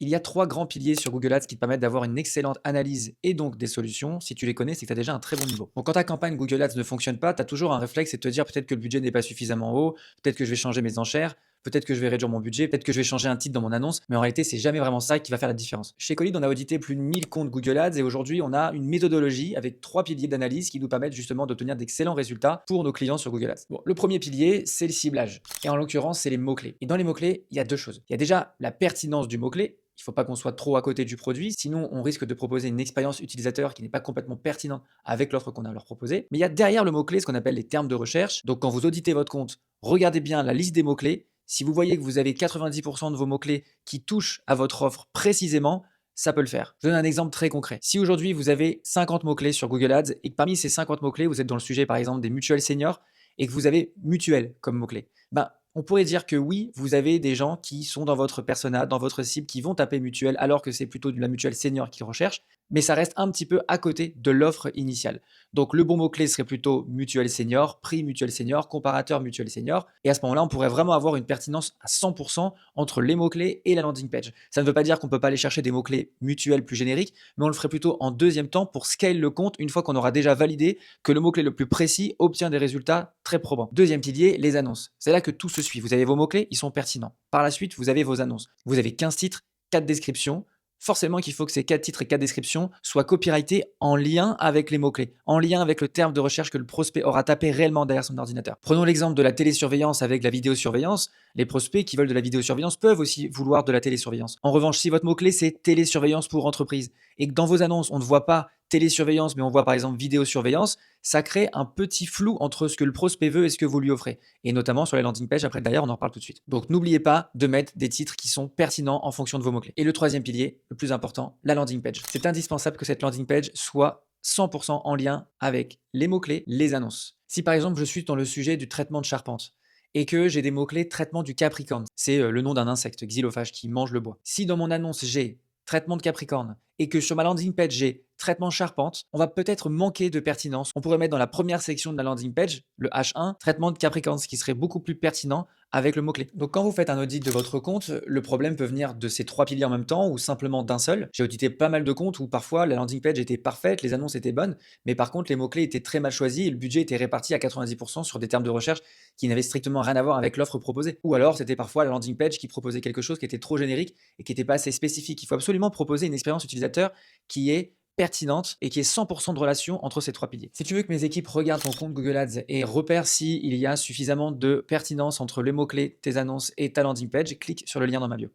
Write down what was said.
Il y a 3 grands piliers sur Google Ads qui te permettent d'avoir une excellente analyse et donc des solutions. Si tu les connais, c'est que tu as déjà un très bon niveau. Donc quand ta campagne Google Ads ne fonctionne pas, tu as toujours un réflexe, c'est de te dire peut-être que le budget n'est pas suffisamment haut, peut-être que je vais changer mes enchères, peut-être que je vais réduire mon budget, peut-être que je vais changer un titre dans mon annonce, mais en réalité, c'est jamais vraiment ça qui va faire la différence. Chez Colid, on a audité plus de 1000 comptes Google Ads et aujourd'hui, on a une méthodologie avec 3 piliers d'analyse qui nous permettent justement d'obtenir d'excellents résultats pour nos clients sur Google Ads. Bon, le premier pilier, c'est le ciblage. Et en l'occurrence, c'est les mots-clés. Et dans les mots-clés, il y a deux choses. Il y a déjà la pertinence du mot-clé. Il ne faut pas qu'on soit trop à côté du produit, sinon on risque de proposer une expérience utilisateur qui n'est pas complètement pertinente avec l'offre qu'on a à leur proposer. Mais il y a derrière le mot-clé ce qu'on appelle les termes de recherche. Donc quand vous auditez votre compte, regardez bien la liste des mots-clés. Si vous voyez que vous avez 90% de vos mots-clés qui touchent à votre offre précisément, ça peut le faire. Je donne un exemple très concret. Si aujourd'hui vous avez 50 mots-clés sur Google Ads et que parmi ces 50 mots-clés, vous êtes dans le sujet par exemple des mutuelles seniors et que vous avez mutuelle comme mot-clé, ben, on pourrait dire que oui, vous avez des gens qui sont dans votre persona, dans votre cible, qui vont taper mutuelle alors que c'est plutôt de la mutuelle senior qu'ils recherchent, mais ça reste un petit peu à côté de l'offre initiale. Donc le bon mot-clé serait plutôt mutuelle senior, prix mutuelle senior, comparateur mutuelle senior, et à ce moment-là, on pourrait vraiment avoir une pertinence à 100% entre les mots-clés et la landing page. Ça ne veut pas dire qu'on ne peut pas aller chercher des mots-clés mutuels plus génériques, mais on le ferait plutôt en deuxième temps pour scale le compte une fois qu'on aura déjà validé que le mot-clé le plus précis obtient des résultats très probants. Deuxième pilier, les annonces. C'est là que tout se suit. Vous avez vos mots-clés, ils sont pertinents. Par la suite, vous avez vos annonces. Vous avez 15 titres, 4 descriptions. Forcément qu'il faut que ces 4 titres et 4 descriptions soient copyrightés en lien avec les mots-clés, en lien avec le terme de recherche que le prospect aura tapé réellement derrière son ordinateur. Prenons l'exemple de la télésurveillance avec la vidéosurveillance. Les prospects qui veulent de la vidéosurveillance peuvent aussi vouloir de la télésurveillance. En revanche, si votre mot-clé c'est télésurveillance pour entreprise et que dans vos annonces on ne voit pas télésurveillance mais on voit par exemple vidéosurveillance, ça crée un petit flou entre ce que le prospect veut et ce que vous lui offrez. Et notamment sur les landing pages, après d'ailleurs on en reparle tout de suite. Donc n'oubliez pas de mettre des titres qui sont pertinents en fonction de vos mots-clés. Et le troisième pilier, le plus important, la landing page. C'est indispensable que cette landing page soit 100% en lien avec les mots-clés, les annonces. Si par exemple je suis dans le sujet du traitement de charpente, et que j'ai des mots-clés traitement du capricorne, c'est le nom d'un insecte xylophage qui mange le bois. Si dans mon annonce j'ai traitement de capricorne et que sur ma landing page j'ai traitement charpente, on va peut-être manquer de pertinence. On pourrait mettre dans la première section de la landing page, le H1, traitement de capricorne, ce qui serait beaucoup plus pertinent avec le mot-clé. Donc quand vous faites un audit de votre compte, le problème peut venir de ces 3 piliers en même temps ou simplement d'un seul. J'ai audité pas mal de comptes où parfois la landing page était parfaite, les annonces étaient bonnes, mais par contre les mots-clés étaient très mal choisis et le budget était réparti à 90% sur des termes de recherche qui n'avaient strictement rien à voir avec l'offre proposée. Ou alors c'était parfois la landing page qui proposait quelque chose qui était trop générique et qui n'était pas assez spécifique. Il faut absolument proposer une expérience utilisateur qui est pertinente et qui est 100% de relation entre ces 3 piliers. Si tu veux que mes équipes regardent ton compte Google Ads et repèrent s'il y a suffisamment de pertinence entre les mots-clés, tes annonces et ta landing page, clique sur le lien dans ma bio.